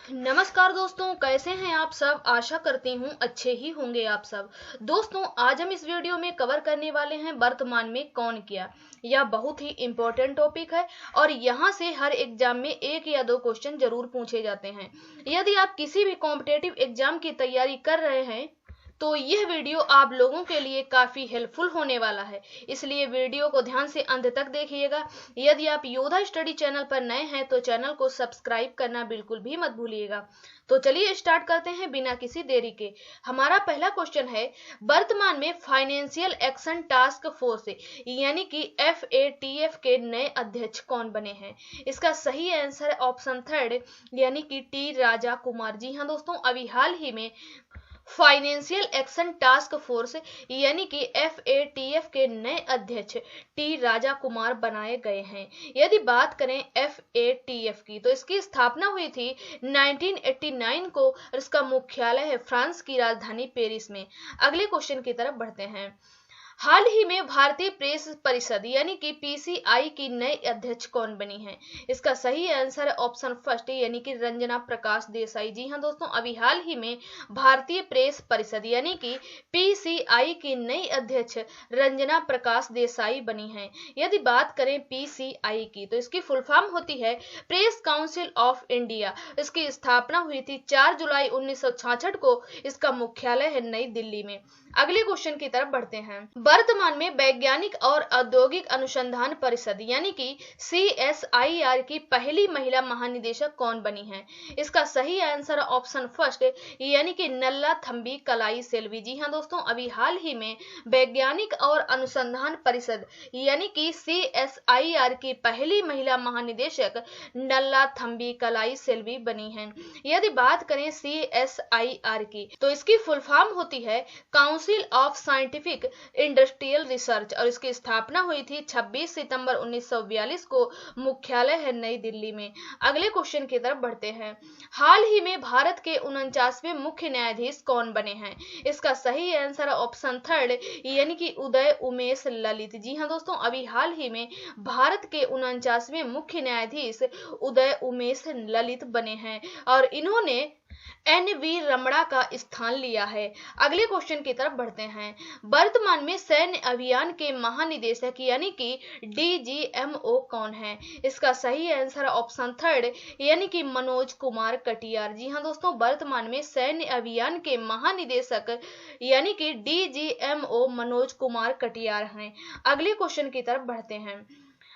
नमस्कार दोस्तों, कैसे हैं आप सब। आशा करती हूँ अच्छे ही होंगे आप सब। दोस्तों, आज हम इस वीडियो में कवर करने वाले हैं वर्तमान में कौन किया। यह बहुत ही इम्पोर्टेंट टॉपिक है और यहाँ से हर एग्जाम में एक या दो क्वेश्चन जरूर पूछे जाते हैं। यदि आप किसी भी कॉम्पिटेटिव एग्जाम की तैयारी कर रहे हैं तो यह वीडियो आप लोगों के लिए काफी हेल्पफुल होने वाला है, इसलिए वीडियो को ध्यान से अंत तक देखिएगा। यदि आप योद्धा स्टडी चैनल पर नए हैं तो चैनल को सब्सक्राइब करना बिल्कुल भी मत भूलिएगा। तो चलिए स्टार्ट करते हैं बिना किसी देरी के। हमारा पहला क्वेश्चन है, वर्तमान में फाइनेंशियल एक्शन टास्क फोर्स यानी कि FATF के नए अध्यक्ष कौन बने हैं। इसका सही आंसर ऑप्शन थर्ड यानी कि टी राजा कुमार। जी हाँ दोस्तों, अभी हाल ही में फाइनेंशियल एक्शन टास्क फोर्स यानी कि FATF के नए अध्यक्ष टी राजा कुमार बनाए गए हैं। यदि बात करें FATF की तो इसकी स्थापना हुई थी 1989 को और इसका मुख्यालय है फ्रांस की राजधानी पेरिस में। अगले क्वेश्चन की तरफ बढ़ते हैं। हाल ही में भारतीय प्रेस परिषद यानी कि PCI की नई अध्यक्ष कौन बनी है। इसका सही आंसर है ऑप्शन फर्स्ट यानी कि रंजना प्रकाश देसाई। जी हाँ दोस्तों, अभी हाल ही में भारतीय प्रेस परिषद यानी कि PCI की नई अध्यक्ष रंजना प्रकाश देसाई बनी है। यदि बात करें PCI की तो इसकी फुल फॉर्म होती है प्रेस काउंसिल ऑफ इंडिया। इसकी स्थापना हुई थी 4 जुलाई 1966 को। इसका मुख्यालय है नई दिल्ली में। अगले क्वेश्चन की तरफ बढ़ते हैं। वर्तमान में वैज्ञानिक और औद्योगिक अनुसंधान परिषद यानी कि CSIR की पहली महिला महानिदेशक कौन बनी है। इसका सही आंसर ऑप्शन फर्स्ट यानी कि नल्ला थम्बी कलाई सेल्वी। जी हाँ दोस्तों, अभी हाल ही में वैज्ञानिक और अनुसंधान परिषद यानी कि CSIR की पहली महिला महानिदेशक नल्ला थम्बी कलाई सेल्वी बनी है। यदि बात करें CSIR की तो इसकी फुल फॉर्म होती है council of scientific industrial research और इसकी स्थापना हुई थी 26 सितंबर 1942 को। मुख्यालय है नई दिल्ली में। अगले क्वेश्चन की तरफ बढ़ते हैं। हाल ही में भारत के 49वें मुख्य न्यायाधीश कौन बने हैं। इसका सही आंसर ऑप्शन थर्ड यानी कि उदय उमेश ललित। जी हाँ दोस्तों, अभी हाल ही में भारत के 49वें मुख्य न्यायाधीश उदय उमेश ललित बने हैं और इन्होंने NV रमणा का स्थान लिया है। अगले क्वेश्चन की तरफ बढ़ते हैं। वर्तमान में सैन्य अभियान के महानिदेशक यानी कि DGMO कौन है। इसका सही आंसर ऑप्शन थर्ड यानी कि मनोज कुमार कटियार। जी हाँ दोस्तों, वर्तमान में सैन्य अभियान के महानिदेशक यानी कि DGMO मनोज कुमार कटियार हैं। अगले क्वेश्चन की तरफ बढ़ते हैं।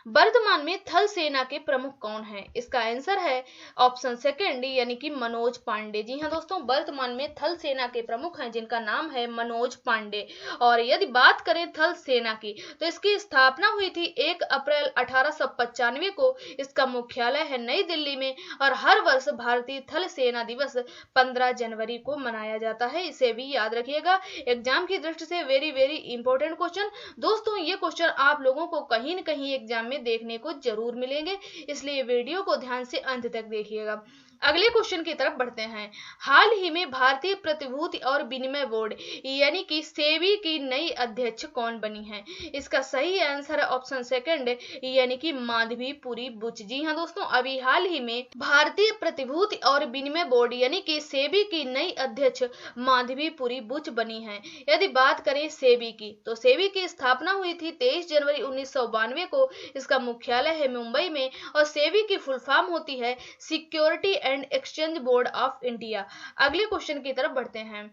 वर्तमान में थल सेना के प्रमुख कौन है। इसका आंसर है ऑप्शन सेकंड यानी कि मनोज पांडे। जी हाँ दोस्तों, वर्तमान में थल सेना के प्रमुख हैं जिनका नाम है मनोज पांडे। और यदि बात करें थल सेना की तो इसकी स्थापना हुई थी 1 अप्रैल 1895 को। इसका मुख्यालय है नई दिल्ली में और हर वर्ष भारतीय थल सेना दिवस 15 जनवरी को मनाया जाता है। इसे भी याद रखिएगा, एग्जाम की दृष्टि से वेरी वेरी इंपॉर्टेंट क्वेश्चन। दोस्तों, ये क्वेश्चन आप लोगों को कहीं न कहीं एग्जाम में देखने को जरूर मिलेंगे, इसलिए वीडियो को ध्यान से अंत तक देखिएगा। अगले क्वेश्चन की तरफ बढ़ते हैं। हाल ही में भारतीय प्रतिभूति और विनिमय बोर्ड यानी कि सेबी की नई अध्यक्ष कौन बनी है। इसका सही आंसर है ऑप्शन सेकंड यानी कि माधवी पुरी बुच। जी हाँ दोस्तों, अभी हाल ही में भारतीय प्रतिभूति और विनिमय बोर्ड यानी कि सेबी की नई अध्यक्ष माधवी पुरी बुच बनी है। यदि बात करें सेबी की तो सेबी की स्थापना हुई थी 23 जनवरी 1992 को। इसका मुख्यालय है मुंबई में और सेबी की फुल फॉर्म होती है security and exchange board of India. अगले क्वेश्चन की तरफ बढ़ते हैं।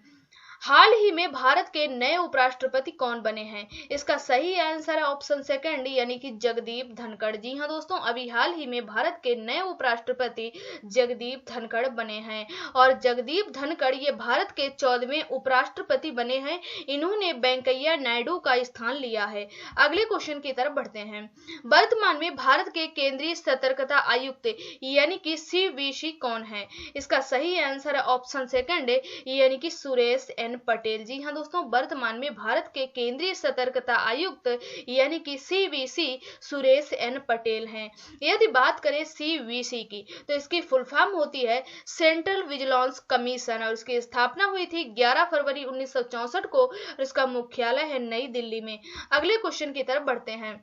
हाल ही में भारत के नए उपराष्ट्रपति कौन बने हैं। इसका सही आंसर है ऑप्शन सेकंड यानी कि जगदीप धनखड़। जी हाँ दोस्तों, अभी हाल ही में भारत के नए उपराष्ट्रपति जगदीप धनखड़ बने हैं और जगदीप धनखड़ ये भारत के 14वें उपराष्ट्रपति बने हैं। इन्होंने वेंकैया नायडू का स्थान लिया है। अगले क्वेश्चन की तरफ बढ़ते हैं। वर्तमान में भारत के केंद्रीय सतर्कता आयुक्त यानी कि CVC कौन है। इसका सही आंसर है ऑप्शन सेकंड यानी कि सुरेश पटेल। जी हाँ दोस्तों, वर्तमान में भारत के केंद्रीय सतर्कता आयुक्त यानी कि CVC सुरेश पटेल हैं। यदि बात करें CVC की तो इसकी फुल फॉर्म होती है सेंट्रल विजिलेंस कमीशन और इसकी स्थापना हुई थी 11 फरवरी 1964 को और इसका मुख्यालय है नई दिल्ली में। अगले क्वेश्चन की तरफ बढ़ते हैं।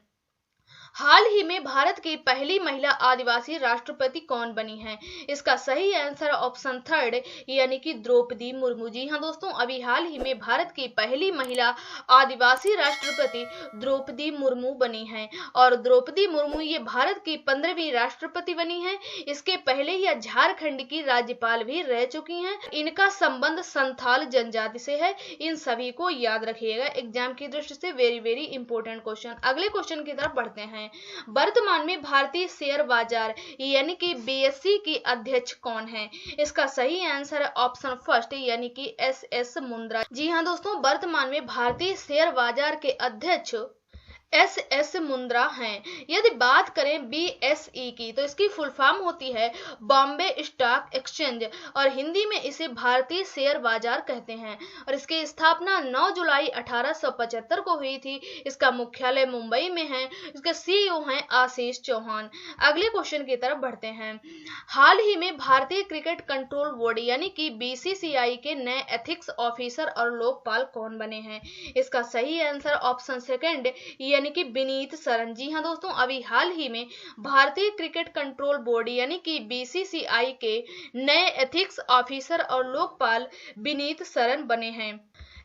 हाल ही में भारत की पहली महिला आदिवासी राष्ट्रपति कौन बनी है? इसका सही आंसर ऑप्शन थर्ड यानी कि द्रौपदी मुर्मू। जी हाँ दोस्तों, अभी हाल ही में भारत की पहली महिला आदिवासी राष्ट्रपति द्रौपदी मुर्मू बनी है और द्रौपदी मुर्मू ये भारत की 15वीं राष्ट्रपति बनी है। इसके पहले यह झारखंड की राज्यपाल भी रह चुकी हैं। इनका संबंध संथाल जनजाति से है। इन सभी को याद रखिएगा, एग्जाम की दृष्टि से वेरी वेरी इंपॉर्टेंट क्वेश्चन। अगले क्वेश्चन की तरफ बढ़ते हैं। वर्तमान में भारतीय शेयर बाजार यानी कि बीएसई की अध्यक्ष कौन है? इसका सही आंसर है ऑप्शन फर्स्ट यानी कि एस मुंद्रा। जी हाँ दोस्तों, वर्तमान में भारतीय शेयर बाजार के अध्यक्ष एस मुंद्रा हैं। यदि बात करें बीएसई की तो इसकी फुल फॉर्म होती है बॉम्बे स्टॉक एक्सचेंज और हिंदी में इसे भारतीय शेयर बाजार कहते हैं और इसकी स्थापना 9 जुलाई 1875 को हुई थी। इसका मुख्यालय मुंबई में है। इसके सीईओ हैं आशीष चौहान। अगले क्वेश्चन की तरफ बढ़ते हैं। हाल ही में भारतीय क्रिकेट कंट्रोल बोर्ड यानी कि बीसीसीआई के नए एथिक्स ऑफिसर और लोकपाल कौन बने हैं? इसका सही आंसर ऑप्शन सेकंड यानी कि विनीत सरन। जी हाँ दोस्तों, अभी हाल ही में भारतीय क्रिकेट कंट्रोल बोर्ड यानी कि बीसीसीआई के नए एथिक्स ऑफिसर और लोकपाल विनीत सरन बने हैं।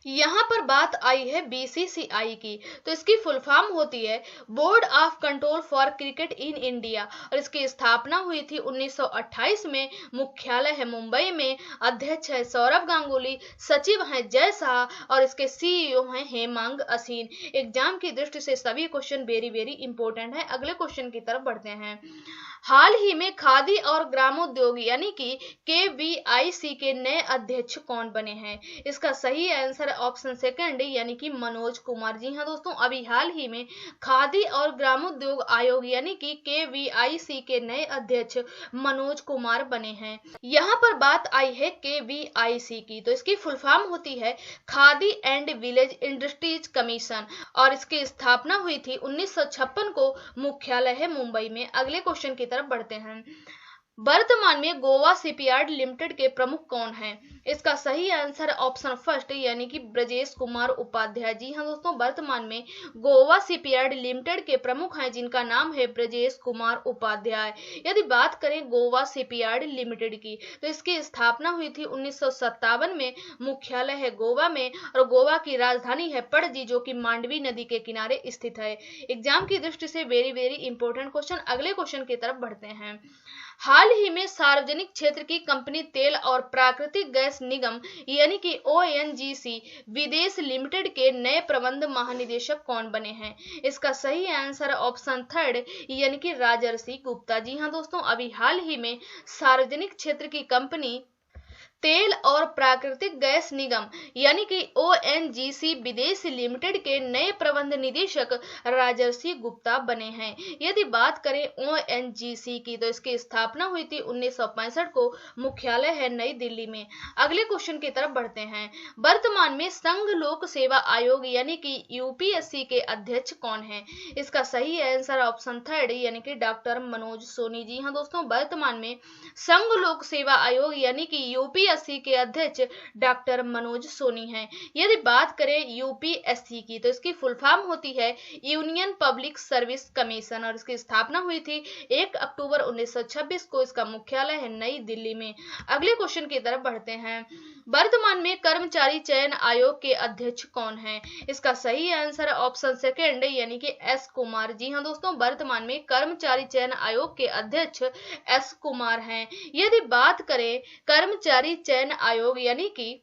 यहाँ पर बात आई है बीसीसीआई की तो इसकी फुल फॉर्म होती है board of control for cricket in India और इसकी स्थापना हुई थी 1928 में। मुख्यालय है मुंबई में। अध्यक्ष है सौरभ गांगुली, सचिव हैं जय शाह और इसके सीईओ हैं हेमांग असीन। एग्जाम की दृष्टि से सभी क्वेश्चन वेरी वेरी इंपॉर्टेंट है। अगले क्वेश्चन की तरफ बढ़ते हैं। हाल ही में खादी और ग्रामोद्योग यानी कि केवीआईसी के नए अध्यक्ष कौन बने हैं? इसका सही आंसर ऑप्शन सेकंड यानी कि मनोज कुमार। जी हाँ दोस्तों, अभी हाल ही में खादी और ग्रामोद्योग आयोग यानी कि केवीआईसी के नए अध्यक्ष मनोज कुमार बने हैं। यहाँ पर बात आई है केवीआईसी की तो इसकी फुल फॉर्म होती है khadi and village industries commission और इसकी स्थापना हुई थी 1956 को। मुख्यालय है मुंबई में। अगले क्वेश्चन की तरफ बढ़ते हैं। वर्तमान में गोवा शिपयार्ड लिमिटेड के प्रमुख कौन हैं? इसका सही आंसर ऑप्शन फर्स्ट यानी कि ब्रजेश कुमार उपाध्याय। जी हाँ दोस्तों, वर्तमान में गोवा शिपयार्ड लिमिटेड के प्रमुख हैं जिनका नाम है ब्रजेश कुमार उपाध्याय। यदि बात करें गोवा शिपयार्ड लिमिटेड की तो इसकी स्थापना हुई थी 1957 में। मुख्यालय है गोवा में और गोवा की राजधानी है पणजी जो कि मांडवी नदी के किनारे स्थित है। एग्जाम की दृष्टि से वेरी वेरी इंपॉर्टेंट क्वेश्चन। अगले क्वेश्चन की तरफ बढ़ते हैं। हाल ही में सार्वजनिक क्षेत्र की कंपनी तेल और प्राकृतिक गैस निगम यानी कि ओएनजीसी विदेश लिमिटेड के नए प्रबंध महानिदेशक कौन बने हैं? इसका सही आंसर ऑप्शन थर्ड यानी कि राजर्षि गुप्ता। जी हाँ दोस्तों, अभी हाल ही में सार्वजनिक क्षेत्र की कंपनी तेल और प्राकृतिक गैस निगम यानी कि ओएनजीसी विदेश लिमिटेड के नए प्रबंध निदेशक राजर्षि गुप्ता बने हैं। यदि बात करें ओएनजीसी की तो इसकी स्थापना हुई थी 1965 को। मुख्यालय है नई दिल्ली में। अगले क्वेश्चन की तरफ बढ़ते हैं। वर्तमान में संघ लोक सेवा आयोग यानी कि यूपीएससी के अध्यक्ष कौन है? इसका सही आंसर ऑप्शन थर्ड यानी कि डॉक्टर मनोज सोनी। जी हाँ दोस्तों, वर्तमान में संघ लोक सेवा आयोग यानी कि यूपीएससी के अध्यक्ष डॉक्टर मनोज सोनी हैं। यदि बात करें यूपीएससी की तो इसकी फुल फॉर्म होती है यूनियन पब्लिक सर्विस कमीशन और इसकी स्थापना हुई थी 1 अक्टूबर 1926 को। इसका मुख्यालय है नई दिल्ली में। अगले क्वेश्चन की तरफ बढ़ते हैं। वर्तमान में कर्मचारी चयन आयोग के अध्यक्ष कौन हैं? इसका सही आंसर ऑप्शन सेकंड यानी कि एस कुमार। जी हाँ दोस्तों, वर्तमान में कर्मचारी चयन आयोग के अध्यक्ष एस कुमार हैं। यदि बात करें कर्मचारी चयन आयोग यानी कि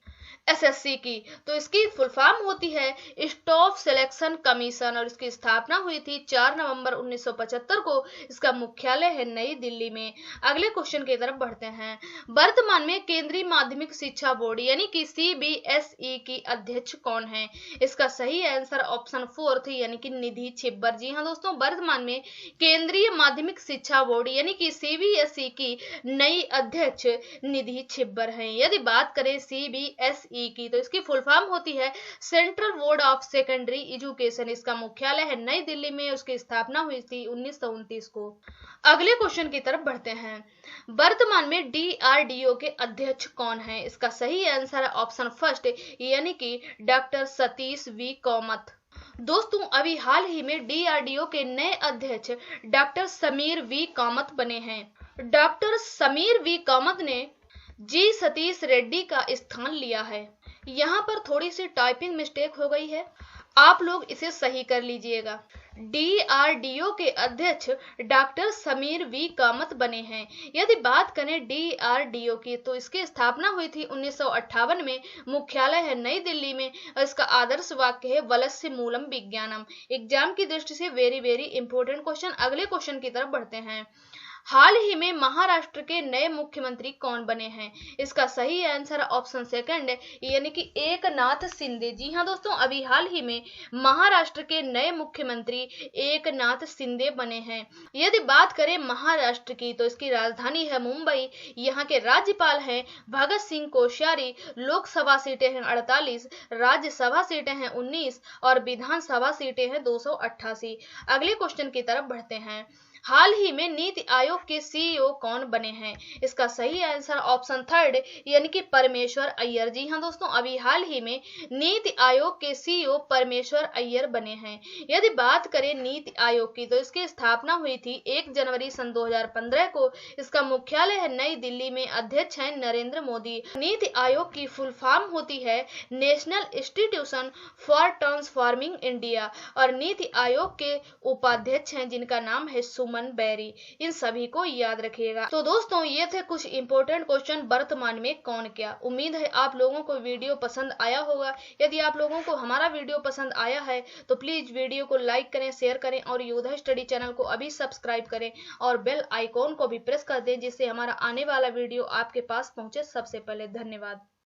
एसएससी की तो इसकी फुल फॉर्म होती है स्टाफ सिलेक्शन कमीशन और इसकी स्थापना हुई थी 4 नवंबर 1975 को। इसका मुख्यालय है नई दिल्ली में। अगले क्वेश्चन की तरफ बढ़ते हैं। वर्तमान में केंद्रीय माध्यमिक शिक्षा बोर्ड यानी कि सीबीएसई की अध्यक्ष कौन है? इसका सही आंसर ऑप्शन फोर्थ यानी कि निधि छिब्बर। जी हाँ दोस्तों, वर्तमान में केंद्रीय माध्यमिक शिक्षा बोर्ड यानी कि सीबीएसई की नई अध्यक्ष निधि छिब्बर हैं। यदि बात करें सीबीएसई की तो इसकी फुल फॉर्म होती है central board of secondary education. इसका मुख्यालय है नई दिल्ली में। उसकी स्थापना हुई थी 1929 को। अगले क्वेश्चन की तरफ बढ़ते हैं। वर्तमान में डीआरडीओ के अध्यक्ष कौन है? इसका सही आंसर है ऑप्शन फर्स्ट यानी कि डॉक्टर सतीश वी कामत। दोस्तों अभी हाल ही में DRDO के नए अध्यक्ष डॉक्टर समीर वी कामत बने हैं। डॉक्टर समीर वी कामत ने जी सतीश रेड्डी का स्थान लिया है। यहाँ पर थोड़ी सी टाइपिंग मिस्टेक हो गई है, आप लोग इसे सही कर लीजिएगा। DRDO के अध्यक्ष डॉक्टर समीर वी कामत बने हैं। यदि बात करें DRDO की तो इसकी स्थापना हुई थी 1958 में, मुख्यालय है नई दिल्ली में और इसका आदर्श वाक्य है वलस्य मूलम विज्ञानम। एग्जाम की दृष्टि से वेरी इंपॉर्टेंट क्वेश्चन। अगले क्वेश्चन की तरफ बढ़ते हैं। हाल ही में महाराष्ट्र के नए मुख्यमंत्री कौन बने हैं? इसका सही आंसर ऑप्शन सेकंड है, यानी कि एकनाथ शिंदे। जी हाँ दोस्तों, अभी हाल ही में महाराष्ट्र के नए मुख्यमंत्री एकनाथ शिंदे बने हैं। यदि बात करें महाराष्ट्र की तो इसकी राजधानी है मुंबई। यहाँ के राज्यपाल हैं भगत सिंह कोश्यारी। लोकसभा सीटें हैं 48, राज्यसभा सीटें हैं 19 और विधानसभा सीटें हैं 288। अगले क्वेश्चन की तरफ बढ़ते हैं। हाल ही में नीति आयोग के CEO कौन बने हैं? इसका सही आंसर ऑप्शन थर्ड, यानी कि परमेश्वर अय्यर। जी हाँ दोस्तों, अभी हाल ही में नीति आयोग के CEO परमेश्वर अय्यर बने हैं। यदि बात करें नीति आयोग की तो इसकी स्थापना हुई थी 1 जनवरी सन 2015 को। इसका मुख्यालय है नई दिल्ली में। अध्यक्ष हैं नरेंद्र मोदी। नीति आयोग की फुल फॉर्म होती है national institution for transforming India और नीति आयोग के उपाध्यक्ष हैं जिनका नाम है सुमन बेरी। इन सभी को याद रखिएगा। तो दोस्तों ये थे कुछ इंपॉर्टेंट क्वेश्चन, वर्तमान में कौन क्या। उम्मीद है आप लोगों को वीडियो पसंद आया होगा। यदि आप लोगों को हमारा वीडियो पसंद आया है तो प्लीज वीडियो को लाइक करें, शेयर करें और योद्धा स्टडी चैनल को अभी सब्सक्राइब करें और बेल आइकॉन को भी प्रेस कर दें जिससे हमारा आने वाला वीडियो आपके पास पहुंचे सबसे पहले। धन्यवाद।